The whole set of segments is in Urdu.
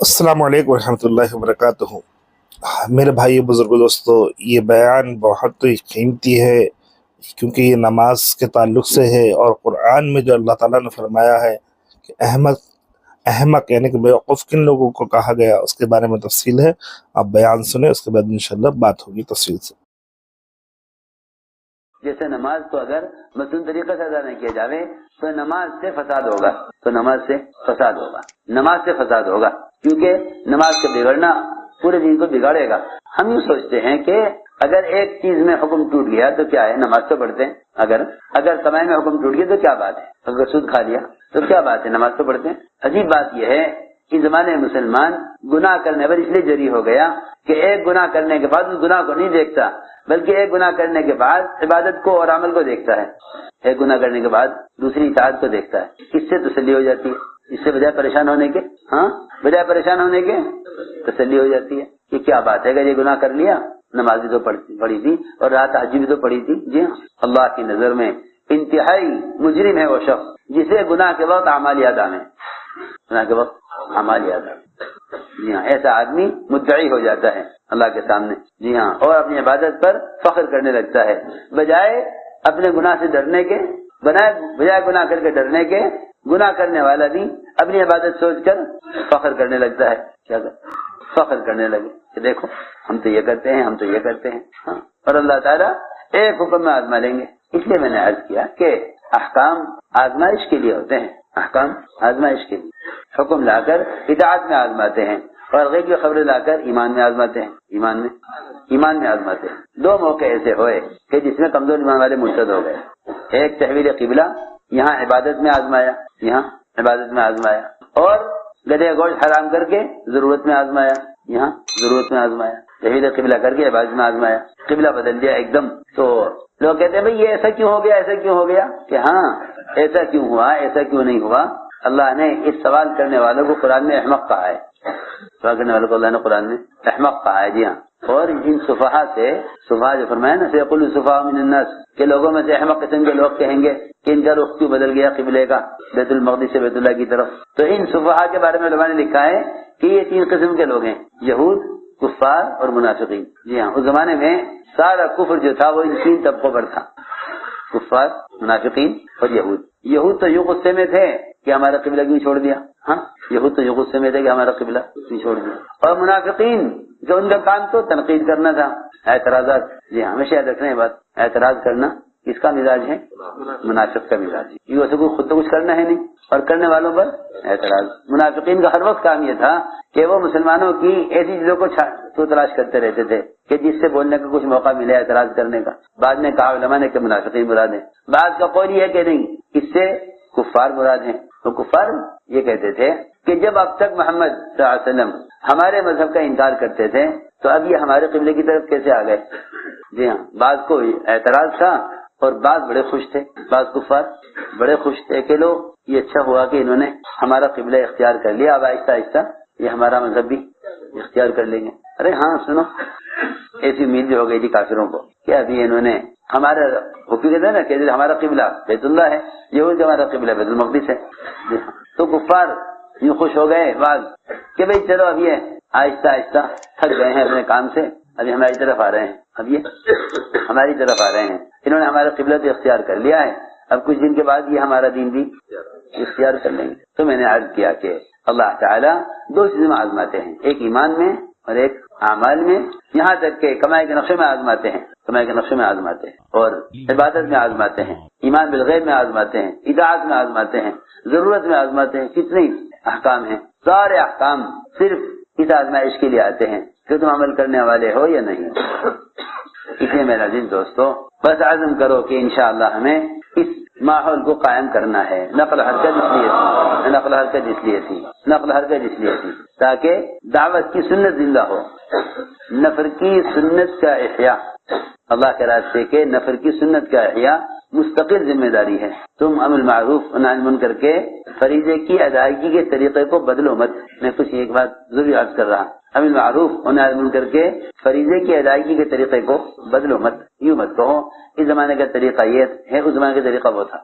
السلام علیکم ورحمۃ اللہ وبرکاتہ۔ میرے بھائی بزرگ دوستو، یہ بیان بہت ہی قیمتی ہے کیونکہ یہ نماز کے تعلق سے ہے، اور قرآن میں جو اللہ تعالیٰ نے فرمایا ہے کہ احمق یعنی کہ بیوقوف کن لوگوں کو کہا گیا، اس کے بارے میں تفصیل ہے۔ آپ بیان سنیں، اس کے بعد انشاءاللہ بات ہوگی تفصیل سے۔ جیسے نماز کو اگر مصنوعی طریقے سے ادا نہیں کیا جاوے تو نماز سے فساد ہوگا، نماز سے فساد ہوگا کیونکہ نماز کا بگڑنا پورے دین کو بگاڑے گا۔ ہم یوں سوچتے ہیں کہ اگر ایک چیز میں حکم ٹوٹ گیا تو کیا ہے، نماز تو پڑھتے ہیں۔ اگر کمائی میں حکم ٹوٹ گیا تو کیا بات ہے، اگر سود کھا لیا تو کیا بات ہے، نماز تو پڑھتے ہیں۔ عجیب بات یہ ہے کہ زمانے مسلمان گناہ کرنے پر اس لیے جری ہو گیا کہ ایک گناہ کرنے کے بعد اس گناہ کو نہیں دیکھتا، بلکہ ایک گناہ کرنے کے بعد عبادت کو اور عمل کو دیکھتا ہے، ایک گناہ کرنے کے بعد دوسری اطاعت کو دیکھتا ہے۔ اس سے تسلی ہو جاتی ہے، اس سے بجائے پریشان ہونے کے تسلی ہو جاتی ہے کہ کیا بات ہے کہ یہ گناہ کر لیا، نماز بھی تو پڑھی تھی اور رات تہجد بھی تو پڑھی تھی۔ جی ہاں، اللہ کی نظر میں انتہائی مجرم ہے وہ شخص جسے گناہ کے وقت اعمال یاد آئے، جی ہاں، ایسا آدمی مدعی ہو جاتا ہے اللہ کے سامنے، جی ہاں، اور اپنی عبادت پر فخر کرنے لگتا ہے، بجائے اپنے گناہ سے ڈرنے کے، بجائے گناہ کر کے ڈرنے کے، گناہ کرنے والا بھی اپنی عبادت سوچ کر فخر کرنے لگتا ہے۔ فخر کرنے لگے کہ دیکھو ہم تو یہ کرتے ہیں، ہاں، اور اللہ تعالیٰ ایک حکم میں آزما لیں گے۔ اس لیے میں نے عرض کیا کہ احکام آزمائش کے لیے ہوتے ہیں، حکم لا کر اطاعت میں آزماتے ہیں، اور غیب کی خبریں لا کر ایمان میں آزماتے ہیں۔ دو موقع ایسے ہوئے کہ جس میں کمزور ایمان والے مرتد ہو گئے۔ ایک تحویل قبلہ، یہاں عبادت میں آزمایا، اور گدھے گوشت حرام کر کے ضرورت میں آزمایا، تحویل قبلہ کر کے عبادت میں آزمایا، قبلہ بدل دیا ایک دم۔ تو لوگ کہتے ہیں بھئی یہ ایسا کیوں ہو گیا کہ ہاں ایسا کیوں ہوا، ایسا کیوں نہیں ہوا۔ اللہ نے اس سوال کرنے والوں کو قرآن میں احمق کہا ہے، جی ہاں، اور ان صفحہ جو فرمایا نا، سیقول الصفحاء من الناس، کہ لوگوں میں سے احمق قسم کے لوگ کہیں گے کہ ان کا رخ کیوں بدل گیا قبلے کا، بیت المقدس سے بیت اللہ کی طرف۔ تو ان صفحاء کے بارے میں علماء نے لکھا ہے کہ یہ تین قسم کے لوگ ہیں، یہود، کفار اور منافقین۔ جی ہاں، اس زمانے میں سارا کفر جو تھا وہ ان تین طبقوں پر تھا، کفار، منافقین اور یہود تو یوں غصے میں تھے کہ ہمارا قبلہ کیوں چھوڑ دیا، اور منافقین جو ان کا کام تو تنقید کرنا تھا، اعتراضات۔ جی ہاں، ہمیشہ یاد رکھنا یہ بات، اعتراض کرنا کس کا مزاج ہے، منافق کا مزاج ہے، کیونکہ اسے خود تو کچھ کرنا ہے نہیں، اور کرنے والوں پر اعتراض۔ منافقین کا ہر وقت کام یہ تھا کہ وہ مسلمانوں کی ایسی چیزوں کو تلاش کرتے رہتے تھے کہ جس سے بولنے کا کچھ موقع ملے اعتراض کرنے کا۔ بعد میں کہا علماء نے کہ منافقین مراد ہیں، بعض کا قول یہ ہے کہ نہیں، اس سے کفار مراد ہیں۔ تو کفار یہ کہتے تھے کہ جب اب تک محمد صلی اللہ علیہ وسلم ہمارے مذہب کا انکار کرتے تھے تو اب یہ ہمارے قبلے کی طرف کیسے آ گئے۔ جی ہاں، بعض کو اعتراض تھا اور بعض بڑے خوش تھے، بعض کفار بڑے خوش تھے کہ لو یہ اچھا ہوا کہ انہوں نے ہمارا قبلہ اختیار کر لیا، اب آہستہ آہستہ یہ ہمارا مذہب بھی اختیار کر لیں گے۔ ارے ہاں سنو، ایسی امید بھی ہو گئی تھی کافروں کو کہ ابھی انہوں نے ہمارا حکم کہتے ہیں نا کہ ہمارا قبلہ بیت اللہ ہے، یہود ہمارا قبلہ بیت المقدس ہے۔ تو کفار یوں خوش ہو گئے بعض کہ بھئی چلو اب یہ آہستہ آہستہ تھک گئے ہیں اپنے کام سے، ابھی ہماری طرف آ رہے ہیں، انہوں نے ہمارا قبلہ تو اختیار کر لیا ہے، اب کچھ دن کے بعد یہ ہمارا دین بھی اختیار کر لیں گے۔ تو میں نے عرض کیا کہ اللہ تعالیٰ دو چیزوں میں آزماتے ہیں، ایک ایمان میں اور ایک اعمال میں، یہاں تک کہ کمائی کے نقشے میں آزماتے ہیں، اور عبادت میں آزماتے ہیں، ایمان بالغیب میں آزماتے ہیں، اطاعت میں آزماتے ہیں، ضرورت میں آزماتے ہیں۔ کتنے احکام ہیں، سارے احکام صرف اس آزمائش کے لیے آتے ہیں کہ تم عمل کرنے والے ہو یا نہیں۔ اس لیے میرا عزیز دوستو، بس عزم کرو کہ انشاءاللہ ہمیں اس ماحول کو قائم کرنا ہے۔ نقل حرکت اس لیے تھی تاکہ دعوت کی سنت زندہ ہو، نفر کی سنت کا احیاء، اللہ کے راستے کے نفر کی سنت کا احیاء مستقل ذمہ داری ہے. تم امر معروف و نہی عنہ المنکر کے فریضے کی ادائیگی کے طریقے کو بدلو مت. میں کچھ ایک بات ضروری عرض کر رہا. امر معروف و نہی عنہ المنکر کے فریضے کی ادائیگی کے طریقے کو بدلو مت. یوں مت کہو اس زمانے کا طریقہ یہ ہے، اس زمانے کا طریقہ وہ تھا.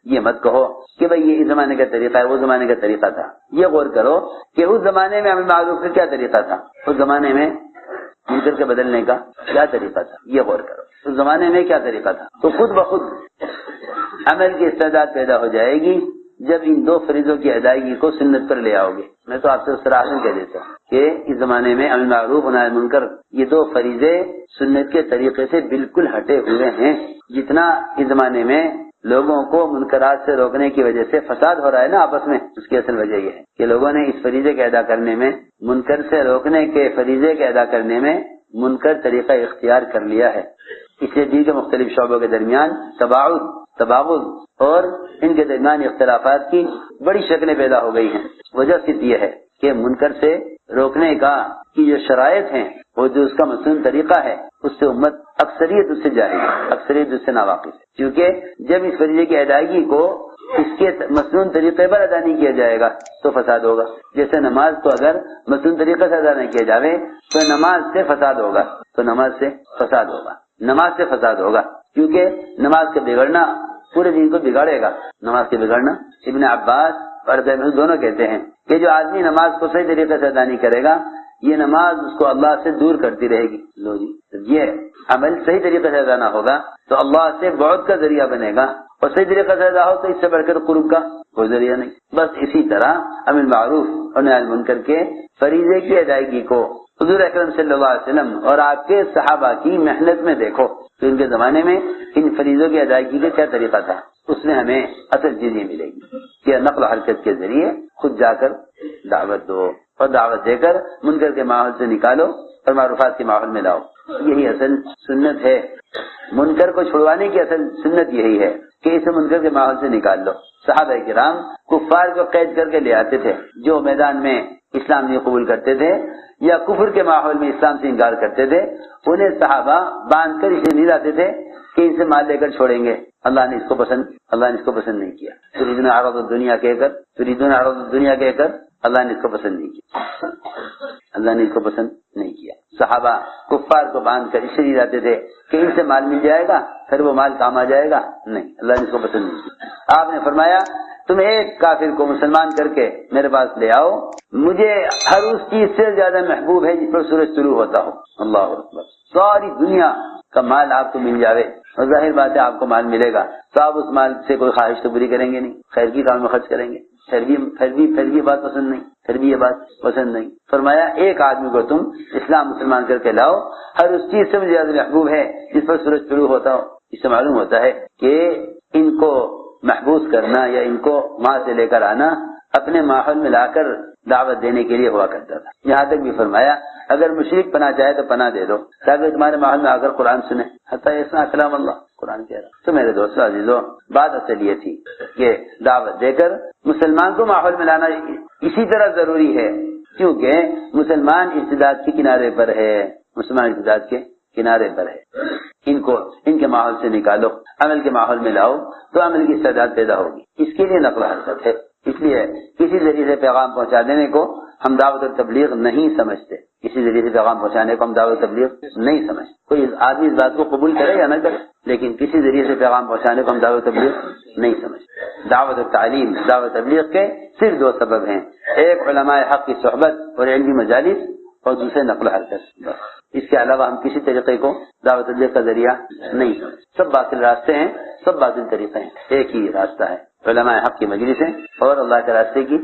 یہ مت کہو کہ بھئی یہ اس زمانے کا طریقہ ہے، وہ زمانے کا طریقہ تھا. یہ غور کرو کہ اس زمانے میں امر معروف کا کیا طریقہ تھا، اس زمانے میں منکر کے بدلنے کا کیا طریقہ تھا. یہ غور کرو اس زمانے میں کیا طریقہ تھا. تو خود بخود عمل کی استعداد پیدا ہو جائے گی جب ان دو فریضوں کی ادائیگی کو سنت پر لے آؤ گے. میں تو آپ سے صراحتاً کہہ دیتا ہوں کہ اس زمانے میں امر معروف و نہی عن المنکر یہ دو فریضے سنت کے طریقے سے بالکل ہٹے ہوئے ہیں. جتنا اس زمانے میں لوگوں کو منکرات سے روکنے کی وجہ سے فساد ہو رہا ہے نا آپس میں، اس کی اصل وجہ یہ ہے کہ لوگوں نے اس فریضے کے ادا کرنے میں، منکر سے روکنے کے فریضے کے ادا کرنے میں منکر طریقہ اختیار کر لیا ہے. اس لیے دین کے مختلف شعبوں کے درمیان تباغض اور ان کے درمیان اختلافات کی بڑی شکلیں پیدا ہو گئی ہیں. وجہ صرف یہ ہے کہ منکر سے روکنے کا کی جو شرائط ہیں، وہ جو اس کا مصنون طریقہ ہے، اس سے امت اکثریت اس سے جاہل ہے، اکثریت اس سے ناواقف ہے. کیونکہ جب اس فریضے کی ادائیگی کو اس کے مصنون طریقے پر ادا نہیں کیا جائے گا تو فساد ہوگا. جیسے نماز کو اگر مصنون طریقے سے ادا نہیں کیا جائے تو نماز سے فساد ہوگا، نماز سے فساد ہوگا کیونکہ نماز کا بگڑنا پورے دین کو بگاڑے گا. نماز کے بگڑنا، ابن عباس اور دونوں کہتے ہیں کہ جو آدمی نماز کو صحیح طریقے سے ادا نہیں کرے گا، یہ نماز اس کو اللہ سے دور کرتی رہے گی. لو جی، یہ عمل صحیح طریقے سے ادا نہ ہوگا تو اللہ سے بعد کا ذریعہ بنے گا، اور صحیح طریقے سے ادا ہو تو اس سے بڑھ کر قرب کا کوئی ذریعہ نہیں. بس اسی طرح امر معروف اور نہی عن المنکر کے فریضے کی ادائیگی کو حضور اکرم صلی اللہ علیہ وسلم اور آپ کے صحابہ کی محنت میں دیکھو تو ان کے زمانے میں ان فریضوں کی ادائیگی کا کیا طریقہ تھا. اس میں ہمیں اصل چیز یہ ملے گی کہ نقل و حرکت کے ذریعے خود جا کر دعوت دو، اور دعوت دے کر منکر کے ماحول سے نکالو اور معروفات کے ماحول میں لاؤ. یہی اصل سنت ہے. منکر کو چھڑوانے کی اصل سنت یہی ہے کہ اسے منکر کے ماحول سے نکال لو. صحابہ کرام کفار کو قید کر کے لے آتے تھے جو میدان میں اسلام نہیں قبول کرتے تھے یا کفر کے ماحول میں اسلام سے انکار کرتے تھے. انہیں صحابہ باندھ کر اسے نہیں لاتے تھے کہ ان سے مال لے کر چھوڑیں گے. اللہ نے اس کو پسند نہیں کیا. تريدون عرض الدنیا کہہ کر اللہ نے اس کو پسند نہیں کیا. صحابہ کفار کو باندھ کر اسے نہیں لاتے تھے کہ ان سے مال مل جائے گا پھر وہ مال کام آ جائے گا. نہیں، اللہ نے اس کو پسند نہیں کیا. آپ نے فرمایا تم ایک کافر کو مسلمان کر کے میرے پاس لے آؤ، مجھے ہر اس چیز سے زیادہ محبوب ہے جس پر سورج طلوع ہوتا ہو. اللہ اکبر. ساری دنیا کا مال آپ کو مل جاوے، اور ظاہر بات ہے آپ کو مال ملے گا تو آپ اس مال سے کوئی خواہش تو پوری کریں گے نہیں، خیر کی کام میں خرچ کریں گے. پھر بھی یہ بات پسند نہیں. فرمایا ایک آدمی کو تم اسلام مسلمان کر کے لاؤ، ہر اس چیز سے مجھے زیادہ محبوب ہے جس پر سورج طلوع ہوتا ہو. اس سے معلوم ہوتا ہے کہ ان کو محبوس کرنا یا ان کو وہاں سے لے کر آنا اپنے ماحول میں لا کر دعوت دینے کے لیے ہوا کرتا تھا. یہاں تک بھی فرمایا اگر مشرک پناہ چاہے تو پناہ دے دو تاکہ تمہارے ماحول میں آ کر قرآن سنے. حتیٰ اسنا کلام اللہ، قرآن کہہ رہا. تو میرے دوستو عزیزو، بات اصل یہ تھی کہ دعوت دے کر مسلمان کو ماحول میں لانا اسی طرح ضروری ہے کیونکہ مسلمان ارتداد کے کنارے پر ہے. ان کے ماحول سے نکالو، عمل کے ماحول میں لاؤ تو عمل کی استعداد پیدا ہوگی. اس کے لیے نقل و حرکت ہے. اس لیے کسی ذریعے سے پیغام پہنچا دینے کو ہم دعوت و تبلیغ نہیں سمجھتے. کسی ذریعے سے پیغام پہنچانے کو ہم دعوت و تبلیغ نہیں سمجھتے. کوئی آدمی اس بات کو قبول کرے یا نہ کرے، لیکن کسی ذریعے سے پیغام پہنچانے کو ہم دعوت و تبلیغ نہیں سمجھتے. دعوت و تعلیم، دعوت و تبلیغ کے صرف دو سبب ہیں، ایک علماء حق کی صحبت اور علمی مجالس، اور دوسرے نقل و حرکت. اس کے علاوہ ہم کسی طریقے کو دعوت تبلیغ کا ذریعہ نہیں سمجھتے. سب باطل راستے ہیں، سب باطل طریقے ہیں. ایک ہی راستہ ہے، علماء حق کی مجلسیں اور اللہ کے راستے کی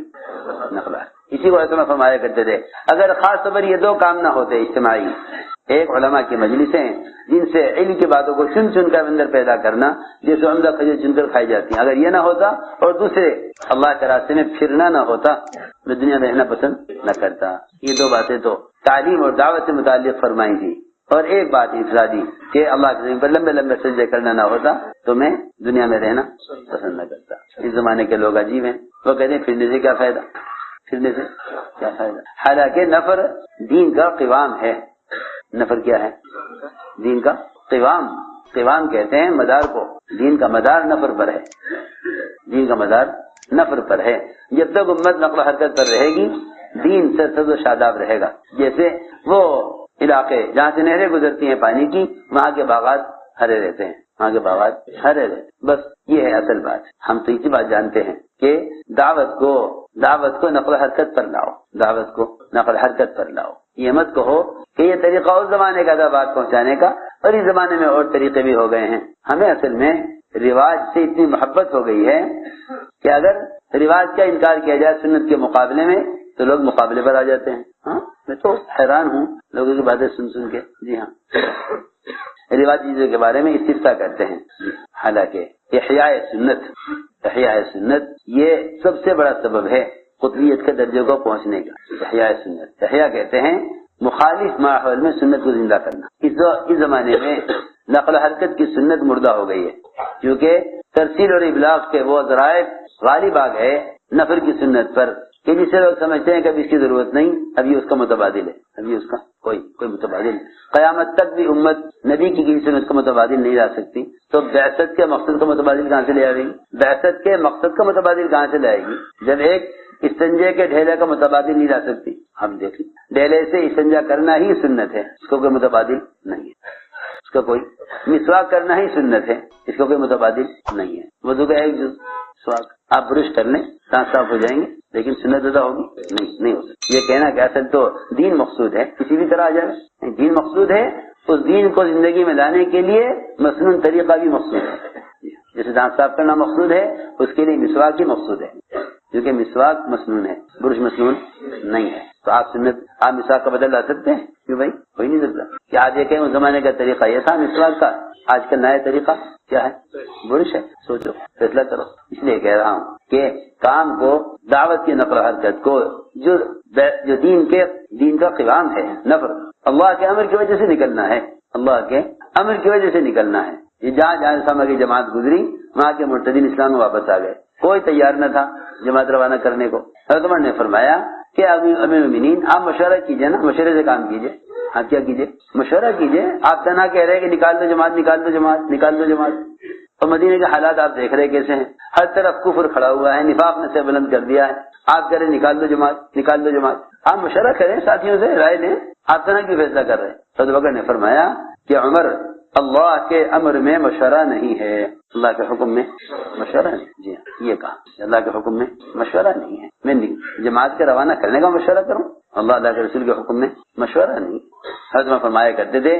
نقل. اسی کو ایسا فرمایا کرتے تھے اگر خاص طور پر یہ دو کام نہ ہوتے اجتماعی، ایک علماء کی مجلسیں جن سے علم کی باتوں کو چن چن کر اندر پیدا کرنا جیسے عمدہ کھجور چن کر کھائی جاتی ہیں، اگر یہ نہ ہوتا اور دوسرے اللہ کے راستے میں پھرنا نہ ہوتا میں دنیا میں رہنا پسند نہ کرتا. یہ دو باتیں تو تعلیم اور دعوت سے متعلق فرمائی تھی. اور ایک بات انفرادی کہ اللہ کے زمین پر لمبے لمبے سجدے کرنا نہ ہوتا تو میں دنیا میں رہنا پسند نہ کرتا. اس زمانے کے لوگ عجیب ہیں، وہ کہتے ہیں پھرنے سے کیا فائدہ، حالانکہ نفر دین کا قوام ہے. نفر کیا ہے؟ دین کا قوام. قوام کہتے ہیں مدار کو، دین کا مدار نفر پر ہے، دین کا مدار نفر پر ہے۔ جب تک امت نقل و حرکت پر رہے گی دین سرسبز و شاداب رہے گا۔ جیسے وہ علاقے جہاں سے نہریں گزرتی ہیں پانی کی، وہاں کے باغات ہرے رہتے ہیں، وہاں کے باغات ہرے رہتے ہیں۔ بس یہ ہے اصل بات۔ ہم تو اسی بات جانتے ہیں کہ دعوت کو نقل و حرکت پر لاؤ، دعوت کو نقل و حرکت پر لاؤ۔ یہ مت کہو کہ یہ طریقہ اس زمانے کا تھا بات پہنچانے کا، اور اس زمانے میں اور طریقے بھی ہو گئے ہیں۔ ہمیں اصل میں رواج سے اتنی محبت ہو گئی ہے کہ اگر رواج کا انکار کیا جائے سنت کے مقابلے میں تو لوگ مقابلے پر آ جاتے ہیں۔ ہاں میں تو حیران ہوں لوگوں کی باتیں سن کے۔ جی ہاں، رواجی چیزوں کے بارے میں استفسار کرتے ہیں۔ حالانکہ احیاء سنت یہ سب سے بڑا سبب ہے قطبیت کے درجے کو پہنچنے کا۔ احیاء سنت، احیاء کہتے ہیں مخالف ماحول میں سنت کو زندہ کرنا۔ اس زمانے میں نقل و حرکت کی سنت مردہ ہو گئی ہے، کیونکہ ترسیل اور ابلاغ کے وہ ذرائع غالب آ گئے نفر کی سنت پر کہ جسے لوگ سمجھتے ہیں کہ اب اس کی ضرورت نہیں، ابھی اس کا متبادل ہے، ابھی اس کا کوئی متبادل نہیں۔ قیامت تک بھی امت نبی کی کسی سنت کا متبادل نہیں لا سکتی، تو بعثت کے مقصد کا متبادل کہاں سے لے آئے گی؟ بعثت کے مقصد کا متبادل کہاں سے لائے گی جب ایک استنجے کے ڈھیلے کا متبادل نہیں لا سکتی؟ ہم دیکھیں ڈھیلے سے استنجا کرنا ہی سنت ہے، اس کو کوئی متبادل نہیں ہے۔ اس کا کوئی مسواک کرنا ہی سنت ہے، اس کو کوئی متبادل نہیں ہے۔ وضو کا ایک جز سواک، آپ برش کر لیں دانت صاف ہو جائیں گے، لیکن سنت ادا ہوگی نہیں ہو سکتی۔ یہ کہنا کہ اصل تو دین مقصود ہے کسی بھی طرح آ جائے، دین مقصود ہے، اس دین کو زندگی میں لانے کے لیے مسنون طریقہ بھی مقصود ہے۔ جیسے دانت صاف کرنا مقصود ہے، اس کے لیے مسواک بھی مقصود ہے، کیونکہ مسواک مسنون ہے، برش مسنون نہیں ہے۔ تو آپ مسواک کا بدل لا سکتے ہیں؟ کیوں بھائی کوئی نہیں سکتا۔ کہ آج یہ کہیں اس زمانے کا طریقہ یہ تھا مسواک کا، آج کا نیا طریقہ کیا ہے؟ برش ہے۔ سوچو، فیصلہ کرو۔ اس لیے کہہ رہا ہوں کہ کام کو، دعوت کی نقل و حرکت کو، جو دین کا قیام ہے نفر، اللہ کے امر کی وجہ سے نکلنا ہے، اللہ کے امر کی وجہ سے نکلنا ہے۔ یہ جہاں اسلام کی جماعت گزری وہاں کے مرتدین اسلام میں واپس آ گئے، کوئی تیار نہ تھا جماعت روانہ کرنے کو۔ حضرت عمر نے فرمایا کہ امیر المومنین آپ مشورہ کیجئے نا، مشورے سے کام کیجئے۔ آپ کیا کیجئے؟ مشورہ کیجئے۔ آپ تنہا کہہ رہے ہیں کہ نکال دو جماعت، اور مدینے کے حالات آپ دیکھ رہے کیسے ہیں، ہر طرف کفر کھڑا ہوا ہے، نفاق نے سے بلند کر دیا ہے۔ آپ کہہ رہے ہیں نکال دو جماعت، آپ مشورہ کریں ساتھیوں سے، رائے لیں، آپ تنہا کیوں فیصلہ کر رہے ہیں؟ حضرت بکر نے فرمایا کہ عمر اللہ کے امر میں مشورہ نہیں ہے، اللہ کے حکم میں مشورہ نہیں۔ جی ہاں، یہ کہا اللہ کے حکم میں مشورہ نہیں ہے، میں جماعت کے روانہ کرنے کا مشورہ کروں، اللہ کے رسول کے حکم میں مشورہ نہیں۔ حضرت فرمایا کرتے تھے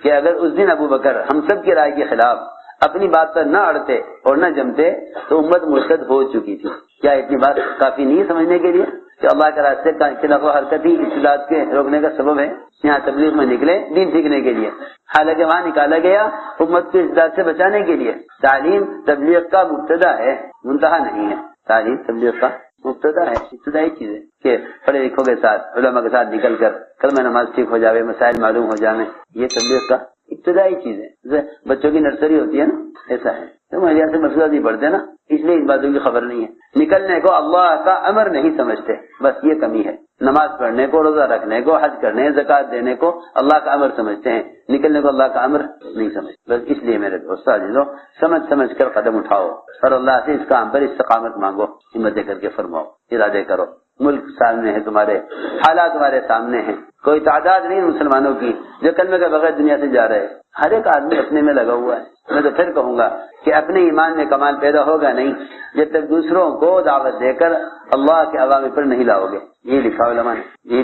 کہ اگر اس دن ابو بکر ہم سب کی رائے کے خلاف اپنی بات پر نہ اڑتے اور نہ جمتے تو امت مرتد ہو چکی تھی۔ کیا اتنی بات کافی نہیں سمجھنے کے لیے کہ اللہ کے راستے کا نقل و حرکت ہی اصلاحات کے روکنے کا سبب ہے؟ یہاں تبلیغ میں نکلے دین سیکھنے کے لیے، حالانکہ وہاں نکالا گیا امت کو اصلاحات سے بچانے کے لیے۔ تعلیم تبلیغ کا مبتدا ہے، منتہا نہیں ہے۔ تعلیم تبلیغ کا مبتدا ہے، ابتدائی چیز ہے کہ پڑھے لکھوں کے ساتھ، علماء کے ساتھ نکل کر کلمہ نماز ٹھیک ہو جاوے، مسائل معلوم ہو جائیں، یہ تبلیغ کا ابتدائی چیز ہے۔ جیسے بچوں کی نرسری ہوتی ہے نا، ایسا ہے۔ تو مہیا سے مسئلہ نہیں پڑھتے نا، اس لیے ان باتوں کی خبر نہیں ہے۔ نکلنے کو اللہ کا امر نہیں سمجھتے، بس یہ کمی ہے۔ نماز پڑھنے کو، روزہ رکھنے کو، حج کرنے، زکات دینے کو اللہ کا امر سمجھتے ہیں، نکلنے کو اللہ کا امر نہیں سمجھتے۔ بس اس لیے میرے دوست عزیزوں، سمجھ کر قدم اٹھاؤ اور اللہ سے اس کام پر استقامت مانگو، ہمت کر کے فرماؤ، ارادے کرو۔ ملک سامنے ہے تمہارے، حالات تمہارے سامنے ہیں، کوئی تعداد نہیں مسلمانوں کی جو کلمے کے بغیر دنیا سے جا رہے۔ ہر ایک آدمی اپنے میں لگا ہوا ہے۔ میں تو پھر کہوں گا کہ اپنے ایمان میں کمال پیدا ہوگا نہیں جب تک دوسروں کو دعوت دے کر اللہ کے عوامر پر نہیں لاؤ گے۔ یہی لکھا علماء نے، یہی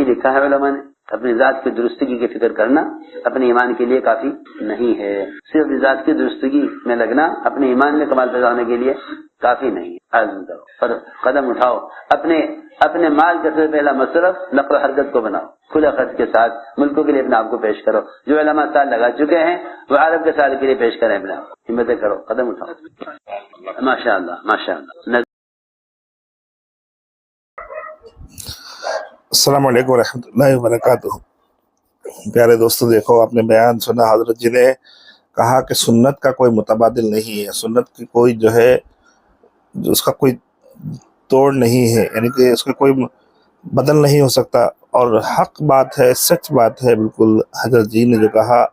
لکھا ہے علماء نے۔ اپنی ذات کی درستگی کی فکر کرنا اپنے ایمان کے لیے کافی نہیں ہے، صرف ذات کی درستگی میں لگنا اپنے ایمان میں کمال پیدا ہونے کے لیے کافی نہیں ہے۔ عزم کرو اور قدم اٹھاؤ۔ اپنے مال کا سب سے پہلا مصرف نقل و حرکت کو بناؤ، کھلا خرچ کے ساتھ ملکوں کے لیے اپنے آپ کو پیش کرو۔ جو علماء سال لگا چکے ہیں وہ عرب کے سال کے لیے پیش کریں، اپنے آپ ہمتیں کرو، قدم اٹھاؤ۔ ماشاء اللہ۔ السلام علیکم ورحمۃ اللہ وبرکاتہ۔ پیارے دوستو، دیکھو آپ نے بیان سنا، حضرت جی نے کہا کہ سنت کا کوئی متبادل نہیں ہے، سنت کی کوئی جو ہے اس کا کوئی توڑ نہیں ہے، یعنی کہ اس کا کوئی بدل نہیں ہو سکتا۔ اور حق بات ہے، سچ بات ہے بالکل حضرت جی نے جو کہا.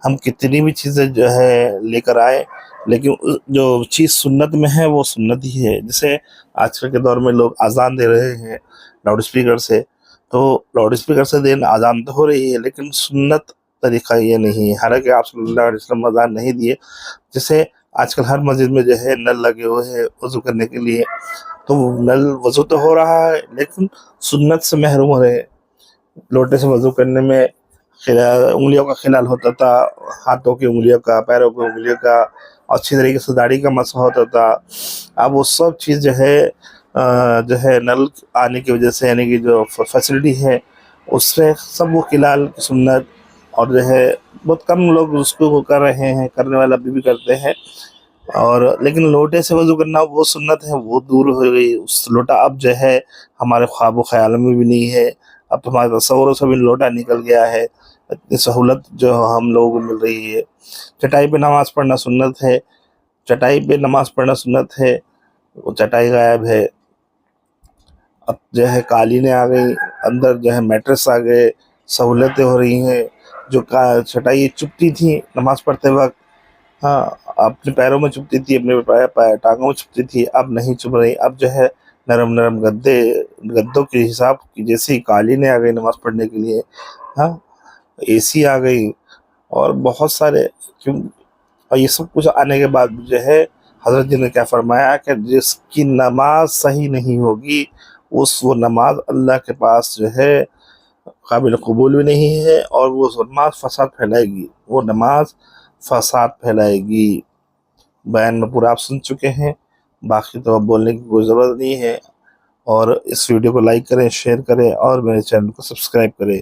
ہم کتنی بھی چیزیں جو ہے لے کر آئے لیکن جو چیز سنت میں ہے وہ سنت ہی ہے. جیسے آج کل کے دور میں لوگ اذان دے رہے ہیں لاؤڈ اسپیکر سے، تو لاؤڈ اسپیکر سے دینا اذان تو ہو رہی ہے لیکن سنت طریقہ یہ نہیں ہے. حالانکہ آپ صلی اللہ علیہ وسلم اذان نہیں دیے. جیسے آج کل ہر مسجد میں جو ہے نل لگے ہوئے ہیں وضو کرنے کے لیے، تو وہ نل وضو تو ہو رہا ہے لیکن سنت سے محروم ہو رہے ہیں. لوٹے سے وضو کرنے میں انگلیوں کا خلال ہوتا تھا، ہاتھوں کی انگلیوں کا، پیروں کی انگلیوں کا، اچھی طریقے سے داڑھی کا مسح ہوتا تھا. اب وہ سب چیز جو ہے نل آنے کی وجہ سے، یعنی کہ جو فیسلٹی ہے اس سے سب وہ خلال کی سنت، اور جو ہے بہت کم لوگ اس کو کر رہے ہیں، کرنے والا ابھی بھی کرتے ہیں. اور لیکن لوٹے سے وضو کرنا وہ سنت ہے وہ دور ہو گئی. اس لوٹا اب جو ہے ہمارے خواب و خیال میں بھی نہیں ہے. اب تو ہمارے تصوروں سے بھی لوٹا نکل گیا ہے. اتنی سہولت جو ہم لوگوں کو مل رہی ہے. چٹائی پہ نماز پڑھنا سنت ہے، چٹائی پہ نماز پڑھنا سنت ہے، وہ چٹائی غائب ہے. اب جو ہے قالینیں آ گئی، اندر جو ہے میٹرس آ گئے، سہولتیں ہو رہی ہیں. جو چٹائی چپتی تھی نماز پڑھتے وقت، ہاں اپنے پیروں میں چپتی تھی، اپنے ٹانگوں میں چپتی تھی، اب نہیں چپ رہی. اب جو ہے نرم نرم گدوں کے حساب کی جیسی قالینیں آ گئی نماز پڑھنے کے لیے. ہاں اے سی آ گئی اور بہت سارے اور یہ سب کچھ آنے کے بعد جو ہے حضرت جی نے کیا فرمایا کہ جس کی نماز صحیح نہیں ہوگی وہ نماز اللہ کے پاس جو ہے قابل قبول بھی نہیں ہے، اور وہ نماز فساد پھیلائے گی، وہ نماز فساد پھیلائے گی. بیان میں پورا آپ سن چکے ہیں، باقی تو اب بولنے کی کوئی ضرورت نہیں ہے. اور اس ویڈیو کو لائک کریں، شیئر کریں اور میرے چینل کو سبسکرائب کریں.